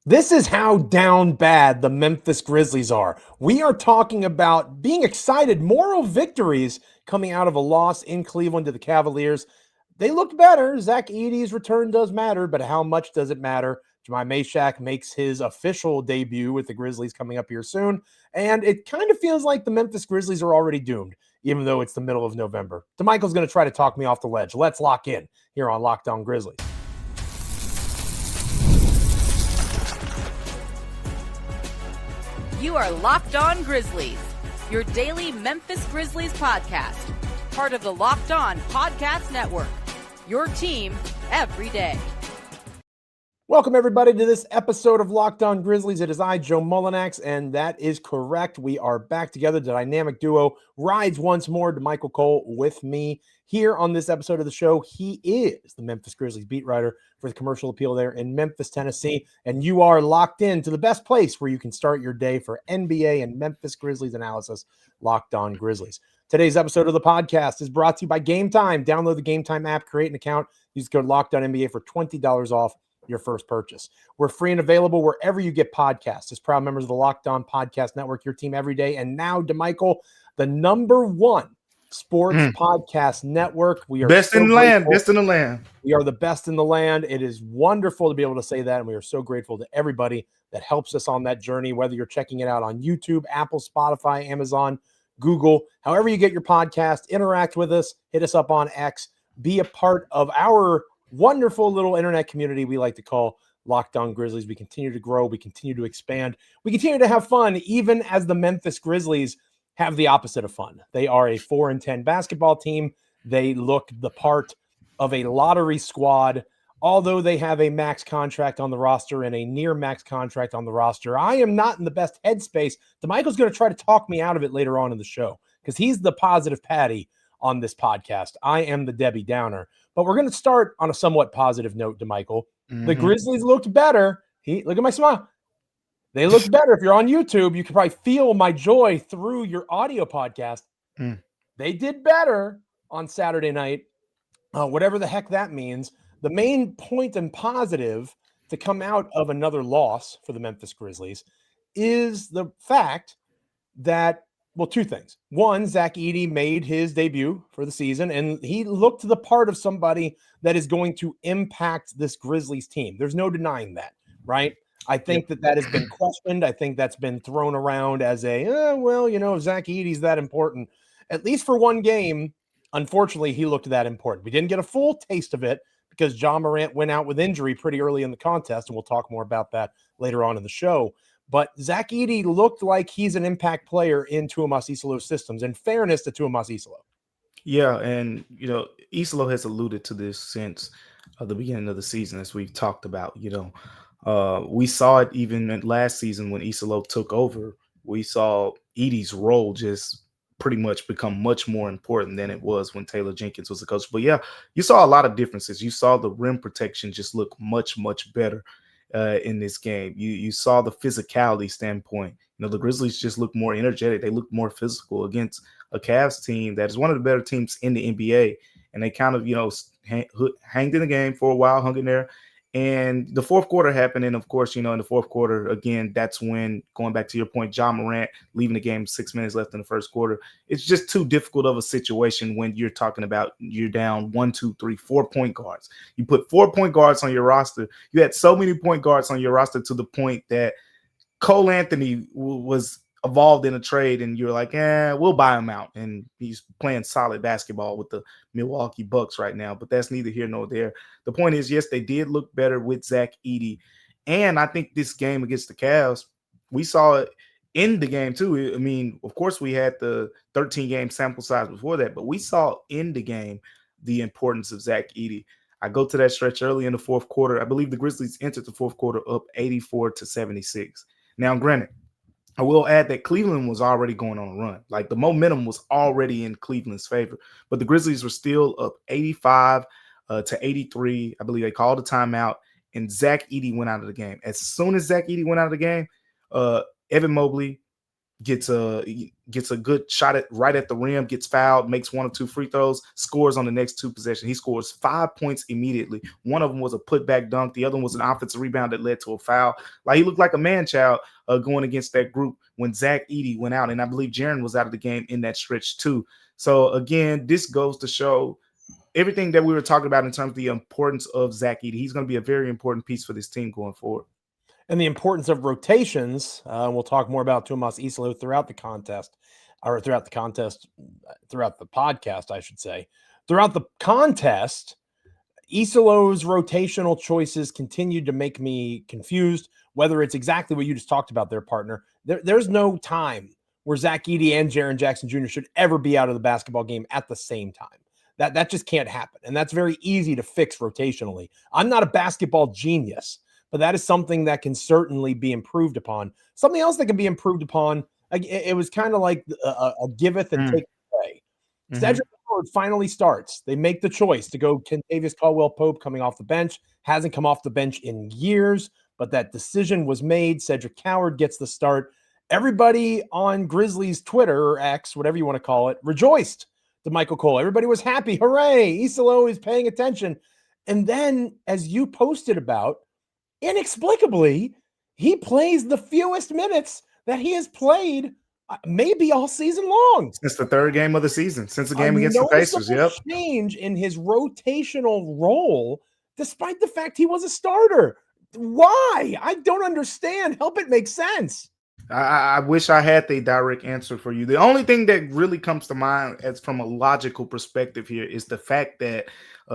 This is how down bad the Memphis Grizzlies are. We are talking about being excited, moral victories coming out of a loss in Cleveland to the Cavaliers. They looked better. Zach Edey's return does matter, but how much does it matter? Jahmai Mashack makes his official debut with the Grizzlies coming up here soon, and it kind of feels like the Memphis Grizzlies are already doomed, even though it's the middle of November. Damichael's going to try to talk me off the ledge. Let's lock in here on Locked On Grizzlies. You are Locked On Grizzlies, your daily Memphis Grizzlies podcast, part of the Locked On Podcast Network, your team every day. Welcome, everybody, to this episode of Locked On Grizzlies. It is I, Joe Mullinax, and that is correct. We are back together. The dynamic duo rides once more. Damichael Cole with me here on this episode of the show. He is the Memphis Grizzlies beat writer for the Commercial Appeal there in Memphis, Tennessee, and you are locked in to the best place where you can start your day for NBA and Memphis Grizzlies analysis, Locked On Grizzlies. Today's episode of the podcast is brought to you by Game Time. Download the Game Time app, create an account, use code Locked On NBA for $20 off your first purchase. We're free and available wherever you get podcasts. As proud members of the Locked On Podcast Network, your team every day. And now, Damichael, the number one sports podcast network. We are best in the land. Best in the land. We are the best in the land. It is wonderful to be able to say that, and we are so grateful to everybody that helps us on that journey, whether you're checking it out on YouTube, Apple, Spotify, Amazon, Google, however you get your podcast. Interact with us, hit us up on X, be a part of our wonderful little internet community we like to call Locked On Grizzlies. We continue to grow. We continue to expand. We continue to have fun, even as the Memphis Grizzlies have the opposite of fun. They are a 4-10 basketball team. They look the part of a lottery squad, although they have a max contract on the roster and a near max contract on the roster. I am not in the best headspace. Damichael's going to try to talk me out of it later on in the show because he's the positive Patty on this podcast. I am the Debbie Downer. But we're going to start on a somewhat positive note, Damichael. The Grizzlies looked better. Look at my smile. They looked better. If you're on YouTube, you can probably feel my joy through your audio podcast. They did better on Saturday night, whatever the heck that means. The main point and positive to come out of another loss for the Memphis Grizzlies is the fact that, well, two things. One, Zach Edey made his debut for the season, and he looked the part of somebody that is going to impact this Grizzlies team. There's no denying that, right? I think that has been questioned. I think that's been thrown around as a, Zach Edey's that important. At least for one game, unfortunately, he looked that important. We didn't get a full taste of it because Ja Morant went out with injury pretty early in the contest, and we'll talk more about that later on in the show. But Zach Edey looked like he's an impact player in Tuomas Isolo's systems, in fairness to Tuomas Isolo. Yeah, and, Isolo has alluded to this since the beginning of the season, as we've talked about. We saw it even last season when Isolo took over. We saw Edey's role just pretty much become much more important than it was when Taylor Jenkins was the coach. But, yeah, you saw a lot of differences. You saw the rim protection just look much, much better in this game. You saw the physicality standpoint. The Grizzlies just look more energetic. They look more physical against a Cavs team that is one of the better teams in the NBA. And they kind of, hanged in the game for a while, hung in there. And the fourth quarter happened. And, of course, in the fourth quarter, again, that's when, going back to your point, Ja Morant leaving the game 6 minutes left in the first quarter. It's just too difficult of a situation when you're talking about you're down 1, 2, 3, 4 point guards. You put 4 point guards on your roster. You had so many point guards on your roster to the point that Cole Anthony was involved in a trade, and you're like, we'll buy him out. And he's playing solid basketball with the Milwaukee Bucks right now, but that's neither here nor there. The point is, yes, they did look better with Zach Edey. And I think this game against the Cavs, we saw it in the game too. I mean, of course, we had the 13-game sample size before that, but we saw in the game the importance of Zach Edey. I go to that stretch early in the fourth quarter. I believe the Grizzlies entered the fourth quarter up 84-76. Now, granted, I will add that Cleveland was already going on a run. Like, the momentum was already in Cleveland's favor, but the Grizzlies were still up 85-83. I believe they called a timeout, and Zach Edey went out of the game. As soon as Zach Edey went out of the game, Evan Mobley, gets a good shot right at the rim, gets fouled, makes 1 or 2 free throws, scores on the next 2 possessions. He scores 5 points immediately. One of them was a putback dunk. The other one was an offensive rebound that led to a foul. Like, he looked like a man-child going against that group when Zach Edey went out, and I believe Jaren was out of the game in that stretch too. So again, this goes to show everything that we were talking about in terms of the importance of Zach Edey. He's going to be a very important piece for this team going forward. And the importance of rotations. We'll talk more about Tuomas Isalo throughout the podcast, throughout the podcast, I should say. Throughout the contest, Isalo's rotational choices continued to make me confused, whether it's exactly what you just talked about there, partner. There's no time where Zach Edey and Jaren Jackson Jr. should ever be out of the basketball game at the same time. That just can't happen. And that's very easy to fix rotationally. I'm not a basketball genius, but that is something that can certainly be improved upon. Something else that can be improved upon, it was kind of like a giveth and take away. Cedric Howard finally starts. They make the choice to go Kentavious Caldwell-Pope coming off the bench. Hasn't come off the bench in years, but that decision was made. Cedric Howard gets the start. Everybody on Grizzlies Twitter, or X, whatever you want to call it, rejoiced. Damichael Cole. Everybody was happy. Hooray! Isalo is paying attention. And then, as you posted about, inexplicably, he plays the fewest minutes that he has played maybe all season long. Since the 3rd game of the season, since the game against the Pacers. Yep. Change in his rotational role, despite the fact he was a starter. Why? I don't understand. Help it make sense. I wish I had the direct answer for you. The only thing that really comes to mind as from a logical perspective here is the fact that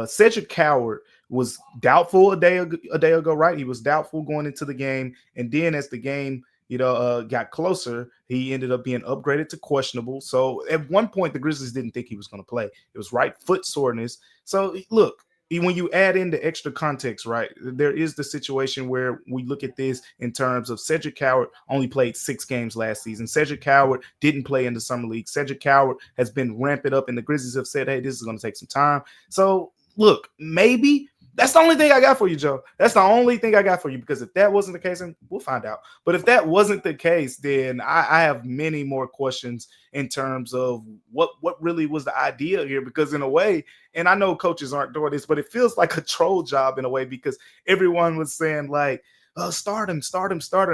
Cedric Howard was doubtful a day ago, right? He was doubtful going into the game. And then as the game, got closer, he ended up being upgraded to questionable. So at one point, the Grizzlies didn't think he was going to play. It was right foot soreness. So look, when you add in the extra context, right, there is the situation where we look at this in terms of Cedric Howard only played 6 games last season. Cedric Howard didn't play in the summer league. Cedric Howard has been ramping up, and the Grizzlies have said, hey, this is going to take some time. So look, maybe that's the only thing I got for you, Joe. That's the only thing I got for you, because if that wasn't the case, and we'll find out. But if that wasn't the case, then I have many more questions in terms of what really was the idea here. Because in a way, and I know coaches aren't doing this, but it feels like a troll job in a way, because everyone was saying like, start him.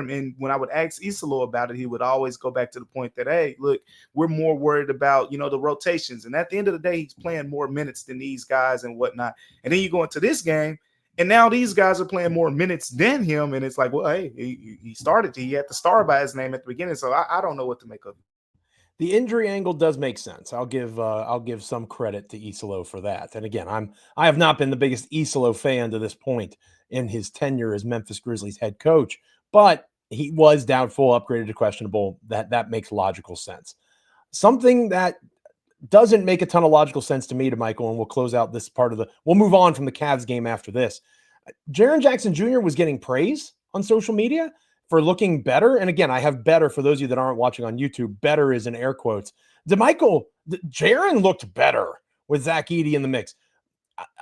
And when I would ask Isalo about it, he would always go back to the point that, hey, look, we're more worried about, the rotations. And at the end of the day, he's playing more minutes than these guys and whatnot. And then you go into this game, and now these guys are playing more minutes than him. And it's like, well, hey, he started. He had the star by his name at the beginning. So I don't know what to make of it. The injury angle does make sense. I'll give some credit to Isalo for that. And again, I have not been the biggest Isalo fan to this point in his tenure as Memphis Grizzlies head coach, but he was doubtful, upgraded to questionable. That makes logical sense. Something that doesn't make a ton of logical sense to me, Damichael, and we'll close out this part we'll move on from the Cavs game after this. Jaren Jackson Jr. was getting praise on social media for looking better. And again, I have better for those of you that aren't watching on YouTube. Better is in air quotes. Damichael, Jaren looked better with Zach Edey in the mix.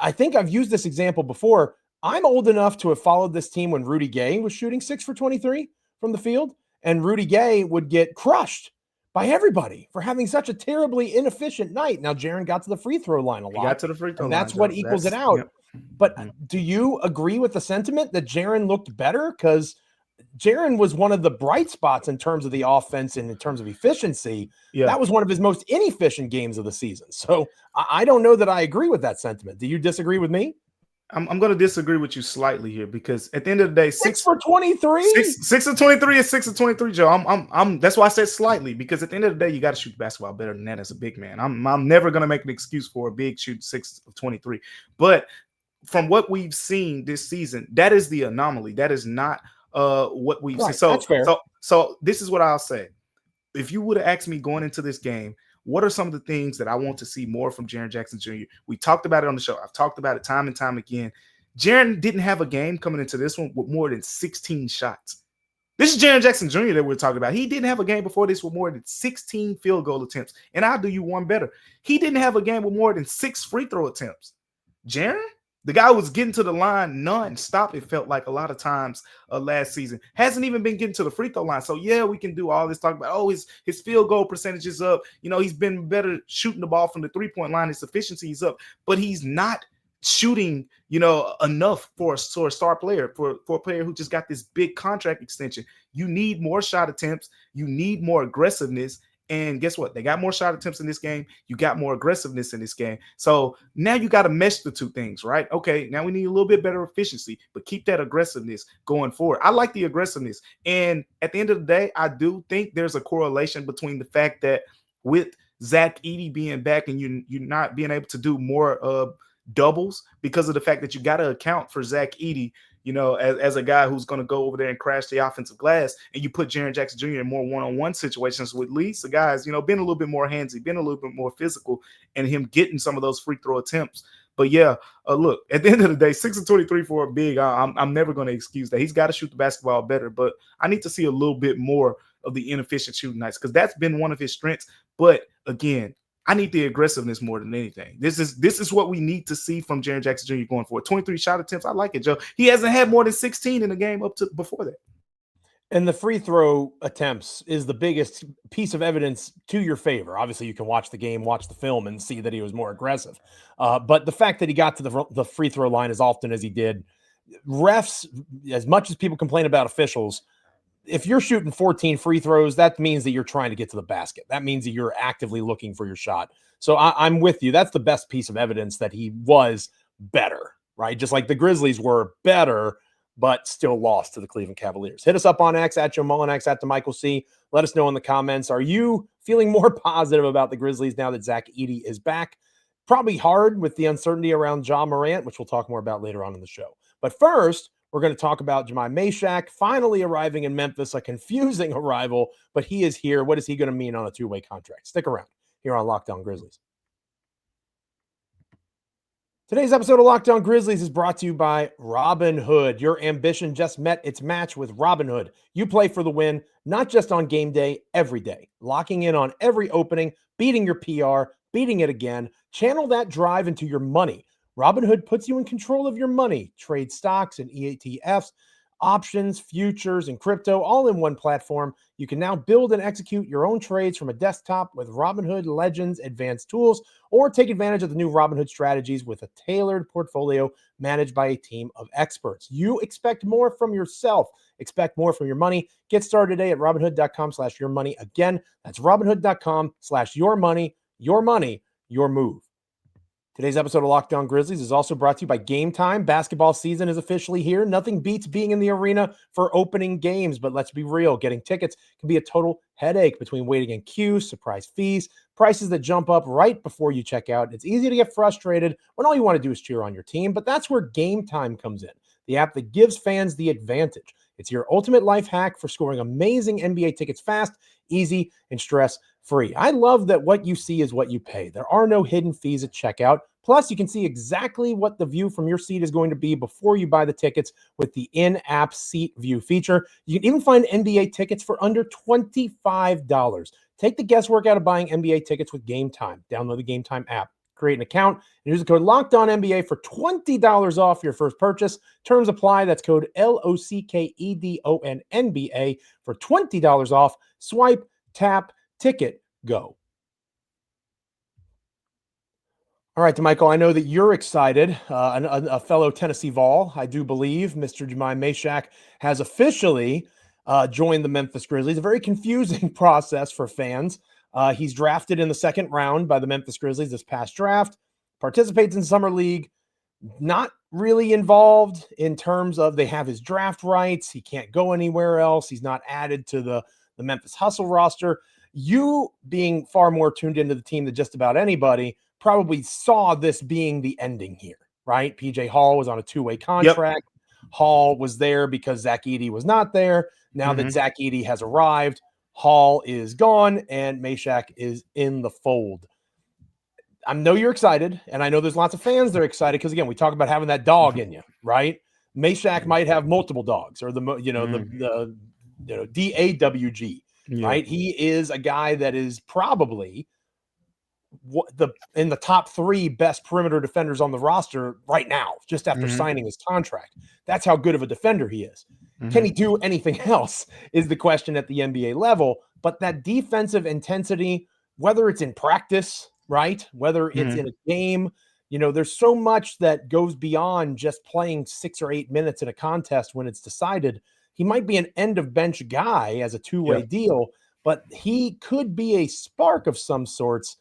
I think I've used this example before. I'm old enough to have followed this team when Rudy Gay was shooting 6 for 23 from the field, and Rudy Gay would get crushed by everybody for having such a terribly inefficient night. Now, Jaren got to the free throw line a lot. He got to the free throw line. That's what equals it out. Yep. But do you agree with the sentiment that Jaren looked better? Because Jaren was one of the bright spots in terms of the offense and in terms of efficiency. Yeah. That was one of his most inefficient games of the season. So I don't know that I agree with that sentiment. Do you disagree with me? I'm going to disagree with you slightly here, because at the end of the day, 6 for 23, 6 of 23 is 6 of 23, Joe. I'm that's why I said slightly, because at the end of the day, you got to shoot basketball better than that as a big man. I'm never going to make an excuse for a big shoot 6 of 23, but from what we've seen this season, that is the anomaly. That is not what we've seen. So this is what I'll say. If you would have asked me going into this game, what are some of the things that I want to see more from Jaren Jackson Jr.? We talked about it on the show. I've talked about it time and time again. Jaren didn't have a game coming into this one with more than 16 shots. This is Jaren Jackson Jr. that we're talking about. He didn't have a game before this with more than 16 field goal attempts. And I'll do you one better. He didn't have a game with more than 6 free throw attempts. Jaren The guy was getting to the line non-stop, it felt like a lot of times last season. Hasn't even been getting to the free throw line. So, yeah, we can do all this talk about, his field goal percentage is up. He's been better shooting the ball from the three-point line. His efficiency is up. But he's not shooting, enough for a star player, for a player who just got this big contract extension. You need more shot attempts. You need more aggressiveness. And guess what? They got more shot attempts in this game. You got more aggressiveness in this game. So now you got to mesh the two things, right? Okay, now we need a little bit better efficiency, but keep that aggressiveness going forward. I like the aggressiveness. And at the end of the day, I do think there's a correlation between the fact that with Zach Edey being back and you're not being able to do more doubles because of the fact that you got to account for Zach Edey, as a guy who's going to go over there and crash the offensive glass, and you put Jaren Jackson Jr. in more one-on-one situations with leads. The guys, being a little bit more handsy, being a little bit more physical, and him getting some of those free throw attempts. But yeah, look, at the end of the day, 6 of 23 for a big, I'm never going to excuse that. He's got to shoot the basketball better, but I need to see a little bit more of the inefficient shooting nights because that's been one of his strengths. But again, I need the aggressiveness more than anything. This is what we need to see from Jaren Jackson Jr. going forward. 23 shot attempts. I like it, Joe. He hasn't had more than 16 in the game up to before that. And the free throw attempts is the biggest piece of evidence to your favor. Obviously, you can watch the game, watch the film, and see that he was more aggressive. But the fact that he got to the free throw line as often as he did, refs, as much as people complain about officials, if you're shooting 14 free throws, that means that you're trying to get to the basket. That means that you're actively looking for your shot. So I'm with you. That's the best piece of evidence that he was better, right? Just like the Grizzlies were better, but still lost to the Cleveland Cavaliers. Hit us up on X at Joe Mullinax at Damichael C. Let us know in the comments. Are you feeling more positive about the Grizzlies now that Zach Edey is back? Probably hard with the uncertainty around Ja Morant, which we'll talk more about later on in the show. But first, we're going to talk about Jahmai Mashack finally arriving in Memphis, a confusing arrival, but he is here. What is he going to mean on a two-way contract? Stick around here on Locked On Grizzlies. Today's episode of Locked On Grizzlies is brought to you by Robinhood. Your ambition just met its match with Robinhood. You play for the win, not just on game day, every day. Locking in on every opening, beating your PR, beating it again. Channel that drive into your money. Robinhood puts you in control of your money. Trade stocks and ETFs, options, futures, and crypto all in one platform. You can now build and execute your own trades from a desktop with Robinhood Legends advanced tools, or take advantage of the new Robinhood strategies with a tailored portfolio managed by a team of experts. You expect more from yourself. Expect more from your money. Get started today at Robinhood.com/yourmoney. Again, that's Robinhood.com/yourmoney. Your money, your move. Today's episode of Locked On Grizzlies is also brought to you by Game Time. Basketball season is officially here. Nothing beats being in the arena for opening games, but let's be real. Getting tickets can be a total headache between waiting in queues, surprise fees, prices that jump up right before you check out. It's easy to get frustrated when all you want to do is cheer on your team, but that's where Game Time comes in, the app that gives fans the advantage. It's your ultimate life hack for scoring amazing NBA tickets fast, easy, and stress-free. I love that what you see is what you pay. There are no hidden fees at checkout. Plus, you can see exactly what the view from your seat is going to be before you buy the tickets with the in-app seat view feature. You can even find NBA tickets for under $25. Take the guesswork out of buying NBA tickets with Game Time. Download the Game Time app. Create an account and use the code LOCKEDONNBA for $20 off your first purchase. Terms apply. That's code LOCKEDONNBA for $20 off. Swipe, tap, ticket, go. All right, Damichael, I know that you're excited. A fellow Tennessee Vol, I do believe, Mr. Jahmai Mashack, has officially joined the Memphis Grizzlies. A very confusing process for fans. He's drafted in the second round by the Memphis Grizzlies this past draft, participates in Summer League, not really involved in terms of they have his draft rights. He can't go anywhere else. He's not added to the Memphis Hustle roster. You, being far more tuned into the team than just about anybody, probably saw this being the ending here, right? PJ Hall was on a two-way contract. Yep. Hall was there because Zach Edey was not there. Now that Zach Edey has arrived, Hall is gone and Mashack is in the fold. I know you're excited, and I know there's lots of fans that are excited because, again, we talk about having that dog in you, right? Mashack might have multiple dogs, or the DAWG, right? He is a guy that is probably in the top 3 best perimeter defenders on the roster right now, just after signing his contract. That's how good of a defender he is. Can he do anything else is the question at the NBA level. But that defensive intensity, whether it's in practice, right, whether it's in a game, there's so much that goes beyond just playing 6 or 8 minutes in a contest when it's decided. He might be an end of bench guy as a two-way deal, but he could be a spark of some sorts.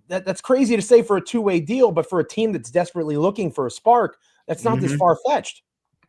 That's crazy to say for a two-way deal, but for a team that's desperately looking for a spark, that's not this far-fetched.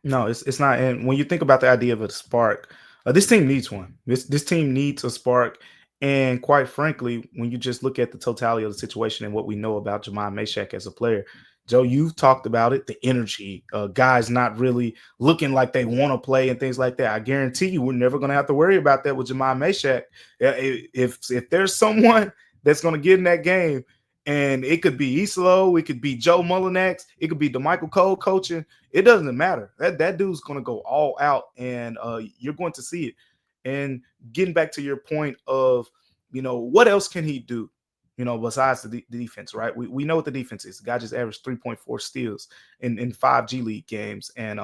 No, it's not. And when you think about the idea of a spark, this team needs one. This team needs a spark. And quite frankly, when you just look at the totality of the situation and what we know about Jahmai Mashack as a player, Joe, you've talked about it, the energy, guys not really looking like they want to play and things like that. I guarantee you we're never going to have to worry about that with Jahmai Mashack. If there's someone that's going to get in that game, and it could be Isolo, it could be Joe Mullinax, it could be Damichael coaching. It doesn't matter. That dude's going to go all out, and you're going to see it. And getting back to your point of, what else can he do, besides the defense, right? We know what the defense is. The guy just averaged 3.4 steals in 5 G League games. And,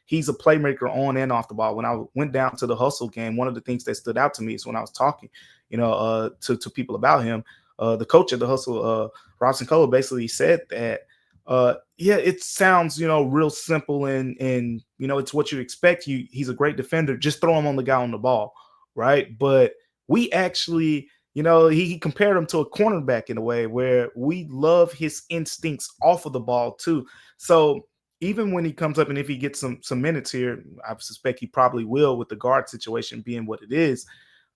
he's a playmaker on and off the ball. When I went down to the Hustle game, one of the things that stood out to me is when I was talking, to people about him, the coach of the Hustle, Robson Cole, basically said that, it sounds, real simple and it's what you expect. He's a great defender. Just throw him on the guy on the ball, right? But we actually, he compared him to a cornerback in a way where we love his instincts off of the ball too. So even when he comes up and if he gets some minutes here, I suspect he probably will with the guard situation being what it is.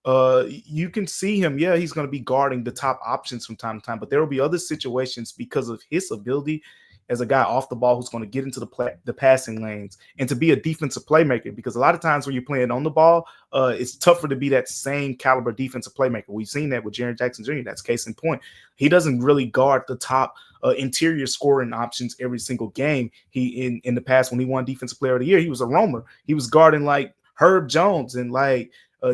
You can see him. Yeah, he's going to be guarding the top options from time to time, but there will be other situations because of his ability as a guy off the ball who's going to get into the passing lanes and to be a defensive playmaker, because a lot of times when you're playing on the ball, it's tougher to be that same caliber defensive playmaker. We've seen that with Jaren Jackson Jr. That's case in point. He doesn't really guard the top interior scoring options every single game. He in the past, when he won Defensive Player of the Year, he was a roamer. He was guarding like Herb Jones and like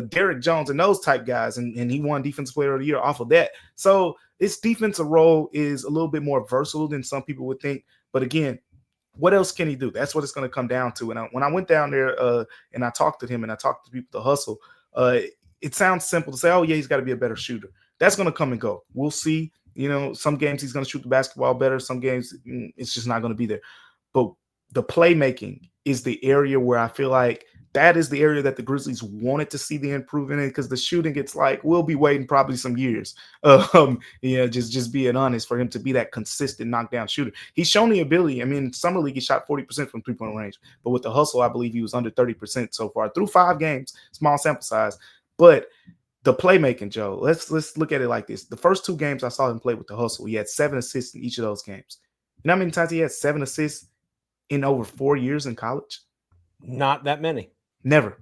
Derek Jones and those type guys, and he won Defensive Player of the Year off of that. So his defensive role is a little bit more versatile than some people would think. But again, what else can he do? That's what it's going to come down to. And when I went down there and I talked to him and I talked to people to Hustle, it sounds simple to say, oh, yeah, he's got to be a better shooter. That's going to come and go. We'll see. Some games he's going to shoot the basketball better. Some games it's just not going to be there. But the playmaking is the area where I feel like that is the area that the Grizzlies wanted to see the improvement in, because the shooting, it's like we'll be waiting probably some years. Just being honest, for him to be that consistent knockdown shooter. He's shown the ability. I mean, Summer League he shot 40% from 3-point range, but with the Hustle, I believe he was under 30% so far through 5 games, small sample size. But the playmaking, Joe, let's look at it like this. The first 2 games I saw him play with the Hustle, he had 7 assists in each of those games. You know how many times he had 7 assists in over 4 years in college? Not that many. Never.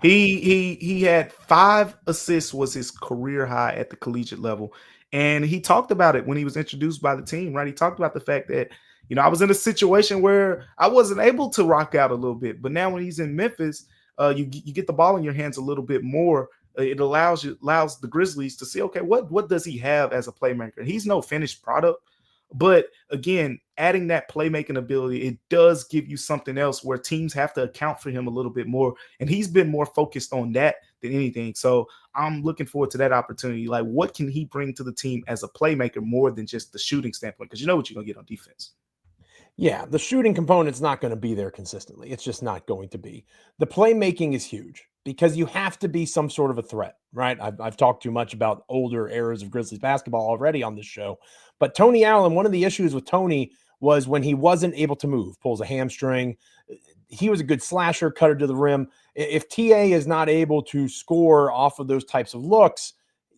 He had 5 assists was his career high at the collegiate level. And he talked about it when he was introduced by the team, right? He talked about the fact that, I was in a situation where I wasn't able to rock out a little bit. But now when he's in Memphis, you get the ball in your hands a little bit more. It allows the Grizzlies to see, okay, what does he have as a playmaker? He's no finished product. But again, adding that playmaking ability, it does give you something else where teams have to account for him a little bit more. And he's been more focused on that than anything. So I'm looking forward to that opportunity. Like, what can he bring to the team as a playmaker more than just the shooting standpoint? Because you know what you're going to get on defense. Yeah, the shooting component's not going to be there consistently. It's just not going to be. The playmaking is huge because you have to be some sort of a threat, right? I've talked too much about older eras of Grizzlies basketball already on this show. But Tony Allen, one of the issues with Tony was when he wasn't able to move, pulls a hamstring. He was a good slasher, cutter to the rim. If TA is not able to score off of those types of looks,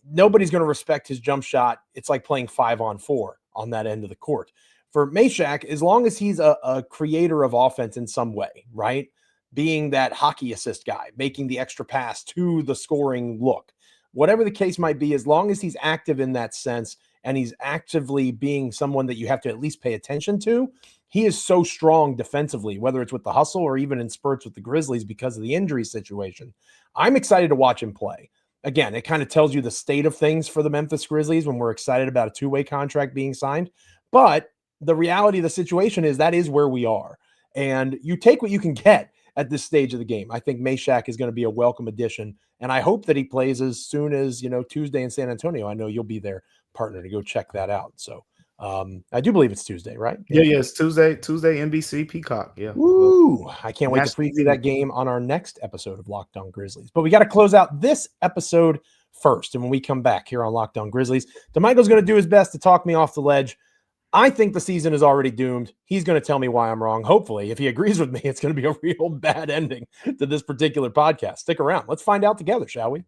nobody's going to respect his jump shot. It's like playing 5-on-4 on that end of the court. For Mashack, as long as he's a creator of offense in some way, right? Being that hockey assist guy, making the extra pass to the scoring look, whatever the case might be, as long as he's active in that sense and he's actively being someone that you have to at least pay attention to, he is so strong defensively, whether it's with the Hustle or even in spurts with the Grizzlies because of the injury situation. I'm excited to watch him play. again, it kind of tells you the state of things for the Memphis Grizzlies when we're excited about a two-way contract being signed. But the reality of the situation is that is where we are. And you take what you can get at this stage of the game. I think Mashack is going to be a welcome addition. And I hope that he plays as soon as, Tuesday in San Antonio. I know you'll be there, partner, to go check that out. So I do believe it's Tuesday, right? Yeah, it's Tuesday, NBC Peacock. Yeah. Woo! I can't wait to preview that game on our next episode of Locked On Grizzlies. But we got to close out this episode first. And when we come back here on Locked On Grizzlies, Damichael's going to do his best to talk me off the ledge. I think the season is already doomed. He's going to tell me why I'm wrong. Hopefully, if he agrees with me, it's going to be a real bad ending to this particular podcast. Stick around. Let's find out together, shall we?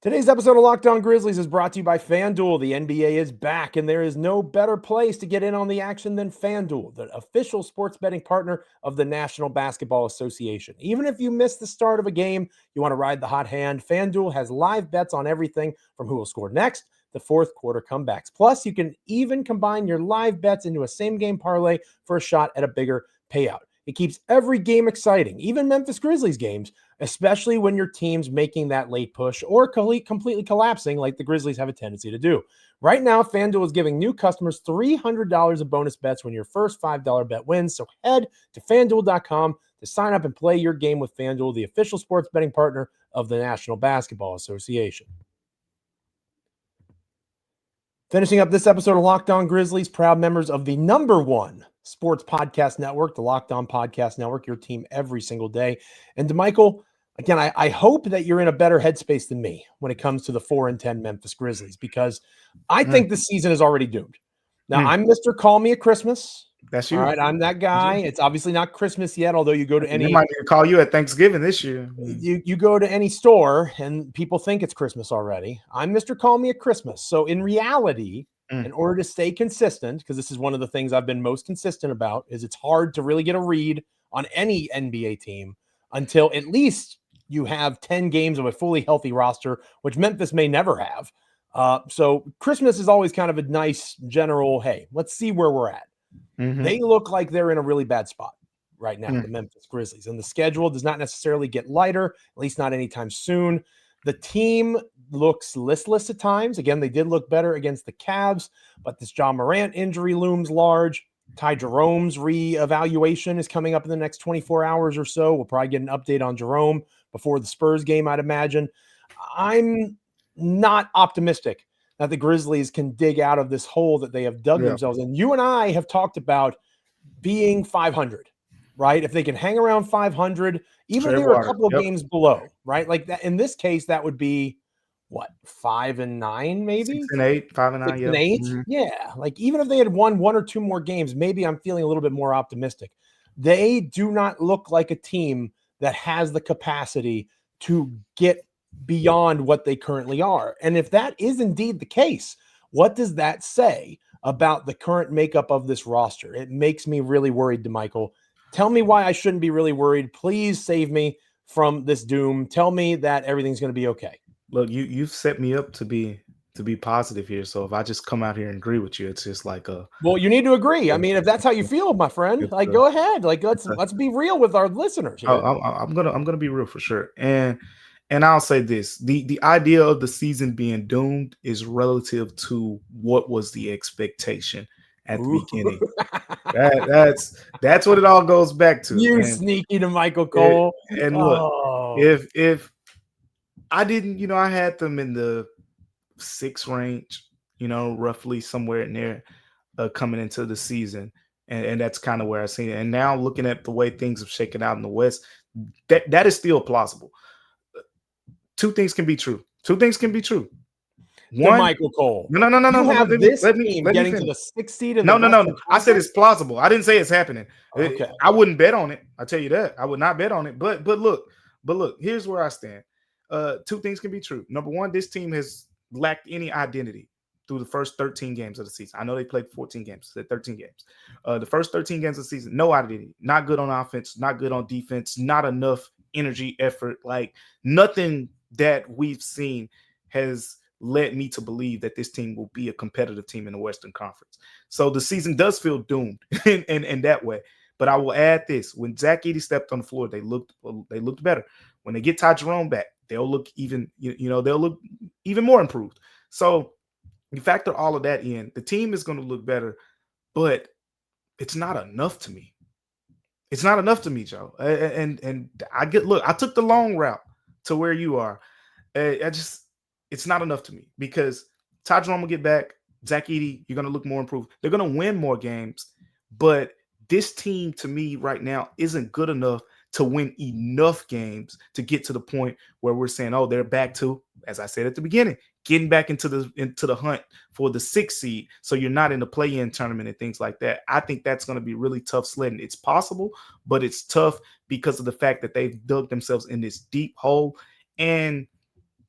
Today's episode of Locked On Grizzlies is brought to you by FanDuel. The NBA is back, and there is no better place to get in on the action than FanDuel, the official sports betting partner of the National Basketball Association. Even if you miss the start of a game, you want to ride the hot hand, FanDuel has live bets on everything from who will score next, the fourth quarter comebacks. Plus, you can even combine your live bets into a same-game parlay for a shot at a bigger payout. It keeps every game exciting, even Memphis Grizzlies games, especially when your team's making that late push or completely collapsing like the Grizzlies have a tendency to do. Right now, FanDuel is giving new customers $300 of bonus bets when your first $5 bet wins. So head to FanDuel.com to sign up and play your game with FanDuel, the official sports betting partner of the National Basketball Association. Finishing up this episode of Locked On Grizzlies, proud members of the #1 sports podcast network, the Locked On Podcast Network, your team every single day. And Damichael, again, I hope that you're in a better headspace than me when it comes to the 4-10 Memphis Grizzlies, because I think this season is already doomed. Now, I'm Mr. Call Me at Christmas. That's you. All right, I'm that guy. It's obviously not Christmas yet, although you go to any... They might need to call you at Thanksgiving this year. You go to any store and people think it's Christmas already. I'm Mr. Call Me at Christmas. So in reality, in order to stay consistent, because this is one of the things I've been most consistent about, is it's hard to really get a read on any NBA team until at least you have 10 games of a fully healthy roster, which Memphis may never have. So Christmas is always kind of a nice general, hey, let's see where we're at. They look like they're in a really bad spot right now, the Memphis Grizzlies. And the schedule does not necessarily get lighter, at least not anytime soon. The team looks listless at times. Again, they did look better against the Cavs, but this Ja Morant injury looms large. Ty Jerome's reevaluation is coming up in the next 24 hours or so. We'll probably get an update on Jerome before the Spurs game, I'd imagine. I'm not optimistic that the Grizzlies can dig out of this hole that they have dug themselves in. You and I have talked about being 500, right? If they can hang around 500, even if they were a couple of games below, right? Like that. In this case, that would be what, 5-9, maybe 6-8, 5-9, 6-8. Yeah. Like even if they had won one or two more games, maybe I'm feeling a little bit more optimistic. They do not look like a team that has the capacity to get beyond what they currently are. And if that is indeed the case, what does that say about the current makeup of this roster? It makes me really worried, Damichael. Tell me why I shouldn't be really worried. Please save me from this doom. Tell me that everything's going to be okay. Look, you've set me up to be positive here. So if I just come out here and agree with you, it's just like well, you need to agree. I mean, if that's how you feel, my friend, like go ahead. Like let's be real with our listeners here. I'm gonna be real for sure. And I'll say this: the idea of the season being doomed is relative to what was the expectation at the beginning. That's what it all goes back to. You sneaky Damichael Cole. And look, if I didn't, I had them in the 6 range, roughly somewhere in there coming into the season. And that's kind of where I see it. And now looking at the way things have shaken out in the West, that is still plausible. Two things can be true. One, Michael Cole. No. You have this team getting to the 6th seed. No. I said it's plausible. I didn't say it's happening. Okay. I wouldn't bet on it. I'll tell you that. I would not bet on it. But look, here's where I stand. Two things can be true. Number one, this team has lacked any identity through the first 13 games of the season. I know they played 14 games, 13 games. The first 13 games of the season, no identity. Not good on offense, not good on defense, not enough energy, effort. Like nothing that we've seen has led me to believe that this team will be a competitive team in the Western Conference. So the season does feel doomed in that way. But I will add this: when Zach Edey stepped on the floor, they looked better. When they get Ty Jerome back, they'll look even they'll look even more improved. So you factor all of that in, the team is going to look better, but it's not enough to me. It's not enough to me, Joe. And I took the long route to where you are. It's not enough to me because Ty Jerome will get back. Zach Edey, you're going to look more improved. They're going to win more games, but this team to me right now isn't good enough to win enough games to get to the point where we're saying, oh, they're back to, as I said at the beginning, getting back into the hunt for the 6th seed. So you're not in the play-in tournament and things like that. I think that's going to be really tough sledding. It's possible, but it's tough because of the fact that they've dug themselves in this deep hole. And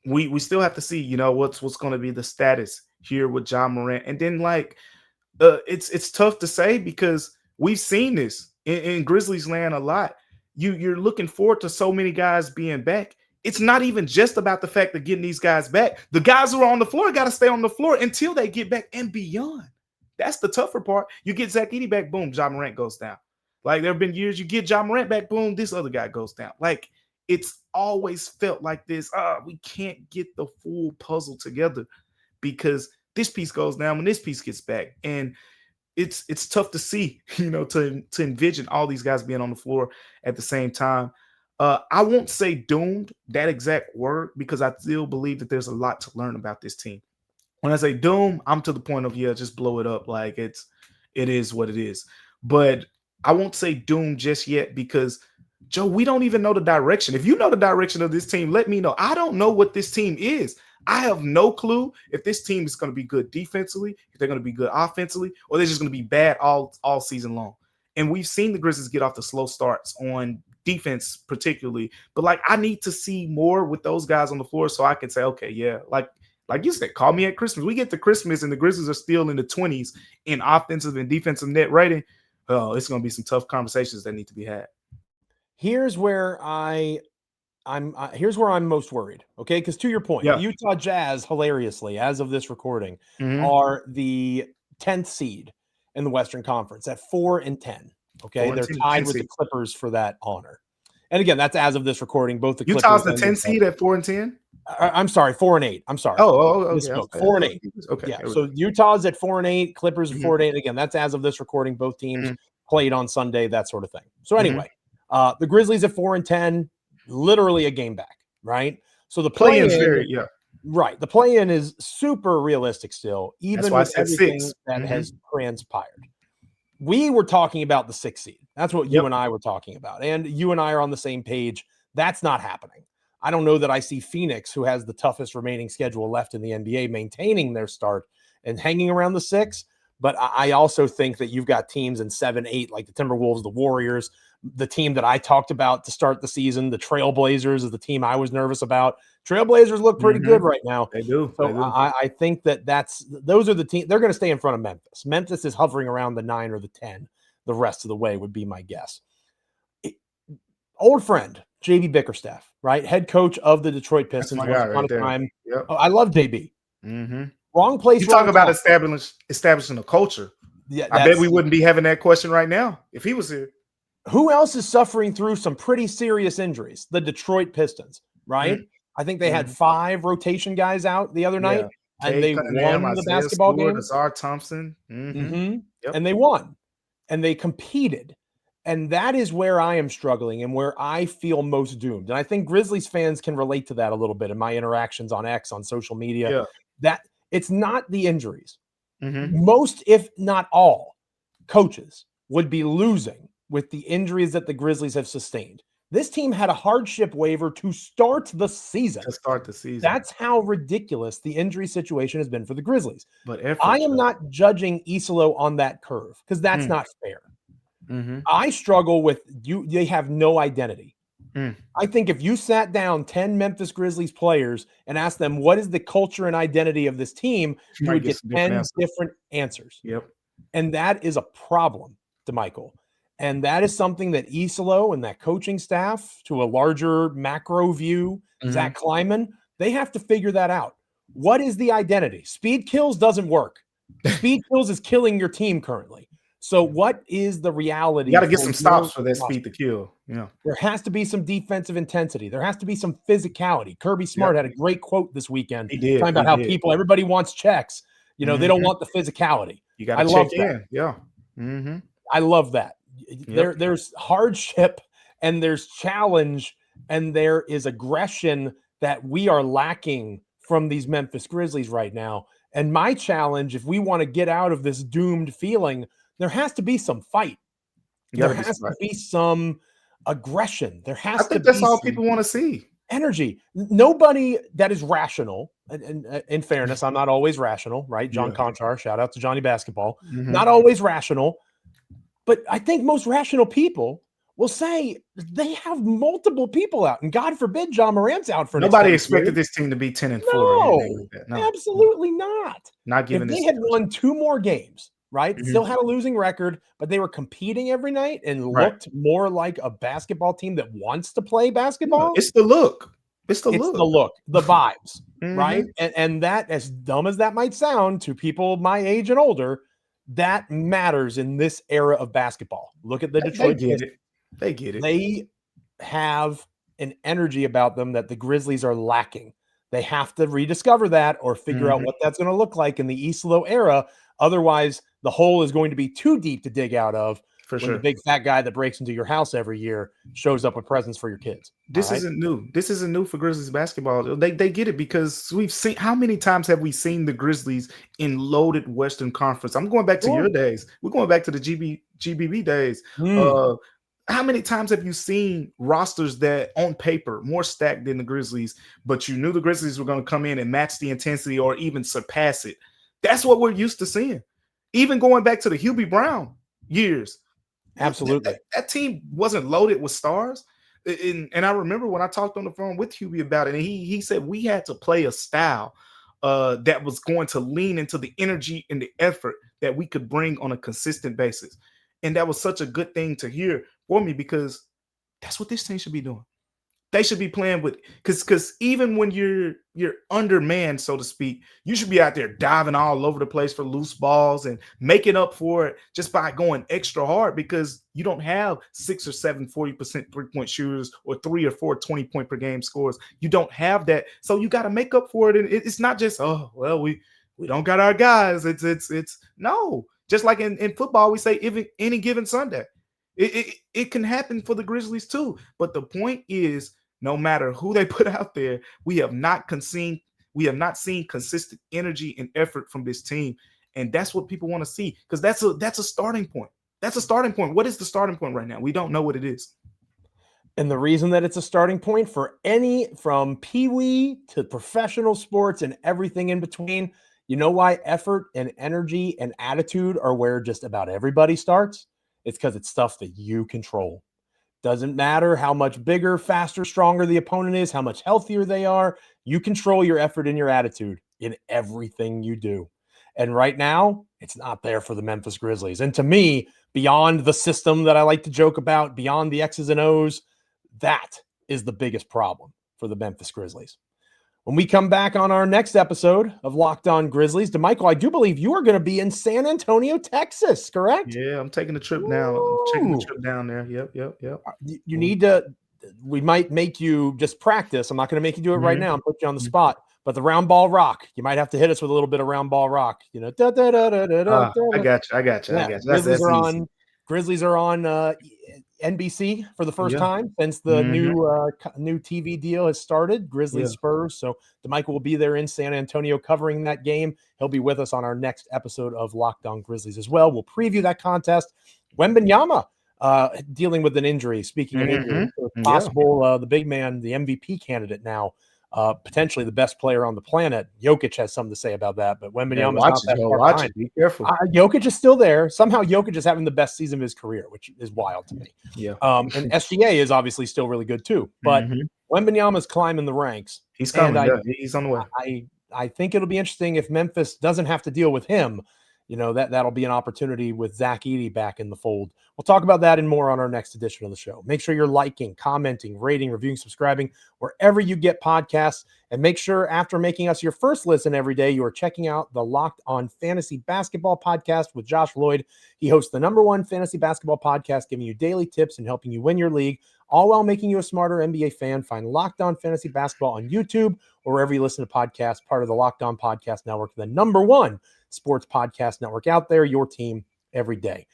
we still have to see, what's going to be the status here with Ja Morant. And then it's tough to say because we've seen this in Grizzlies land a lot. You're looking forward to so many guys being back. It's not even just about the fact of getting these guys back. The guys who are on the floor got to stay on the floor until they get back and beyond. That's the tougher part. You get Zach Edey back, boom, Ja Morant goes down. Like there have been years you get Ja Morant back, boom, this other guy goes down. Like it's always felt like this. We can't get the full puzzle together because this piece goes down when this piece gets back. And it's tough to see, to envision all these guys being on the floor at the same time. I won't say doomed, that exact word, because I still believe that there's a lot to learn about this team. When I say doom, I'm to the point of, just blow it up. Like it is what it is. But I won't say doom just yet because, Joe, we don't even know the direction. If you know the direction of this team, let me know. I don't know what this team is. I have no clue if this team is going to be good defensively, if they're going to be good offensively, or they're just going to be bad all season long. And we've seen the Grizzlies get off the slow starts on defense particularly. But, I need to see more with those guys on the floor so I can say, okay, yeah, like you said, call me at Christmas. We get to Christmas and the Grizzlies are still in the 20s in offensive and defensive net rating. Oh, it's going to be some tough conversations that need to be had. Here's where here's where I'm most worried. Okay. Because to your point, the Utah Jazz, hilariously, as of this recording, are the 10th seed in the Western Conference at 4-10. Okay. They're tied with the Clippers for that honor. And again, that's as of this recording, both the Utah's the 10th seed at 4-10. I'm sorry, 4-8. I'm sorry. Okay. 4-8. Okay. Yeah. So Utah's at 4-8, Clippers at 4-8. Again, that's as of this recording. Both teams played on Sunday, that sort of thing. So anyway, the Grizzlies at 4-10, literally a game back, right? So the play-in is right. The play-in is super realistic still, even with everything that has transpired. We were talking about the 6th seed. That's what you and I were talking about. And you and I are on the same page. That's not happening. I don't know that I see Phoenix, who has the toughest remaining schedule left in the NBA, maintaining their start and hanging around the 6. But I also think that you've got teams in 7-8, like the Timberwolves, the Warriors, the team that I talked about to start the season, the Trailblazers is the team I was nervous about. Trailblazers look pretty good right now. They do. So I think that those are the teams. They're going to stay in front of Memphis. Memphis is hovering around the 9 or the 10 the rest of the way, would be my guess. Old friend, JB Bickerstaff, right? Head coach of the Detroit Pistons. Once upon a time. Yep. Oh, I love JB. Wrong place. You talk about establishing a culture. Yeah, I bet we wouldn't be having that question right now if he was here. Who else is suffering through some pretty serious injuries? The Detroit Pistons, right? I think they had 5 rotation guys out the other night, and they won the basketball game. Azar Thompson. And they won, and they competed. And that is where I am struggling and where I feel most doomed. And I think Grizzlies fans can relate to that a little bit in my interactions on X, on social media. That it's not the injuries. Most, if not all, coaches would be losing with the injuries that the Grizzlies have sustained. This team had a hardship waiver to start the season. That's how ridiculous the injury situation has been for the Grizzlies. But I am not judging Isolo on that curve because that's not fair. I struggle with you. They have no identity. I think if you sat down 10 Memphis Grizzlies players and asked them, what is the culture and identity of this team, you would get 10 different answers. And that is a problem, Damichael. And that is something that Isolo and that coaching staff, to a larger macro view, Zach Kleiman, they have to figure that out. What is the identity? Speed kills doesn't work. Speed kills is killing your team currently. So what is the reality? You got to get for some stops your for that roster? speed to kill. Yeah. There has to be some defensive intensity. There has to be some physicality. Kirby Smart had a great quote this weekend He did. talking about how everybody wants checks. You know, they don't want the physicality. You got to love check that. in. Yeah. I love that. There's hardship and there's challenge and there is aggression that we are lacking from these Memphis Grizzlies right now. And my challenge, if we want to get out of this doomed feeling, there has to be some fight. There has to be some aggression. There has to be. I think that's all people want to see. Energy. Nobody that is rational, and in fairness, I'm not always rational, right? John Conchar, shout out to Johnny Basketball. Not always rational, but I think most rational people will say they have multiple people out, and God forbid Ja Morant's out for nobody expected this team to be 10-4. No, absolutely not. Not given if they had won 2 more games, right? Still had a losing record, but they were competing every night and looked more like a basketball team that wants to play basketball. It's the look. It's the look, the vibes, right? And that, as dumb as that might sound to people my age and older, that matters in this era of basketball. Look at the Detroit. They get it. They have an energy about them that the Grizzlies are lacking. They have to rediscover that or figure out what that's going to look like in the Islo era. Otherwise, the hole is going to be too deep to dig out of. For sure. The big fat guy that breaks into your house every year shows up with presents for your kids. This isn't new. This isn't new for Grizzlies basketball. They get it because we've seen, how many times have we seen the Grizzlies in loaded Western Conference? I'm going back to your days. We're going back to the GBB days. How many times have you seen rosters that on paper more stacked than the Grizzlies, but you knew the Grizzlies were going to come in and match the intensity or even surpass it? That's what we're used to seeing. Even going back to the Hubie Brown years. Absolutely. That team wasn't loaded with stars. And I remember when I talked on the phone with Hubie about it, and he said we had to play a style that was going to lean into the energy and the effort that we could bring on a consistent basis. And that was such a good thing to hear for me because that's what this team should be doing. They should be playing with, because even when you're undermanned, so to speak, you should be out there diving all over the place for loose balls and making up for it just by going extra hard because you don't have 6 or 7 40% 3-point shooters or 3 or 4 20-point per game scores. You don't have that. So you got to make up for it. And it's not just, oh, well, we don't got our guys. It's no. Just like in football, we say even any given Sunday. It can happen for the Grizzlies too. But the point is, no matter who they put out there, we have not seen consistent energy and effort from this team. And that's what people want to see, because that's a starting point. That's a starting point. What is the starting point right now? We don't know what it is. And the reason that it's a starting point for from peewee to professional sports and everything in between, you know why effort and energy and attitude are where just about everybody starts? It's because it's stuff that you control. Doesn't matter how much bigger, faster, stronger the opponent is, how much healthier they are. You control your effort and your attitude in everything you do. And right now, it's not there for the Memphis Grizzlies. And to me, beyond the system that I like to joke about, beyond the X's and O's, that is the biggest problem for the Memphis Grizzlies. When we come back on our next episode of Locked On Grizzlies, Damichael, I do believe you are going to be in San Antonio, Texas, correct? Yeah, I'm taking a trip now. I'm taking the trip down there. Yep. You need to, we might make you just practice. I'm not going to make you do it right now and put you on the spot, but the round ball rock, you might have to hit us with a little bit of round ball rock. You know, I got you. Yeah. Grizzlies are on NBC for the first time since the new TV deal has started. Grizzlies Spurs. So Damichael will be there in San Antonio covering that game. He'll be with us on our next episode of Locked On Grizzlies as well. We'll preview that contest. Wembanyama dealing with an injury. Speaking of injury, possible the big man, the MVP candidate now. Potentially the best player on the planet. Jokic has something to say about that, but Wembanyama is not that far behind. Be careful. Jokic is still there. Somehow Jokic is having the best season of his career, which is wild to me. Yeah. And SGA is obviously still really good too, but Wembanyama is climbing the ranks. He's coming. He's on the way. I think it'll be interesting if Memphis doesn't have to deal with him that'll be an opportunity with Zach Edey back in the fold. We'll talk about that and more on our next edition of the show. Make sure you're liking, commenting, rating, reviewing, subscribing wherever you get podcasts. And make sure after making us your first listen every day, you are checking out the Locked On Fantasy Basketball Podcast with Josh Lloyd. He hosts the #1 fantasy basketball podcast, giving you daily tips and helping you win your league, all while making you a smarter NBA fan. Find Locked On Fantasy Basketball on YouTube or wherever you listen to podcasts, part of the Locked On Podcast Network, the #1 sports podcast network out there, your team every day.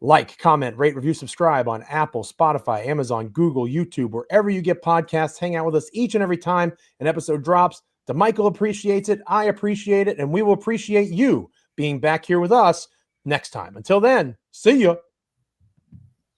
Like, comment, rate, review, subscribe on Apple, Spotify, Amazon, Google, YouTube, wherever you get podcasts. Hang out with us each and every time an episode drops. Damichael appreciates it, I appreciate it, and we will appreciate you being back here with us next time. Until then, see ya.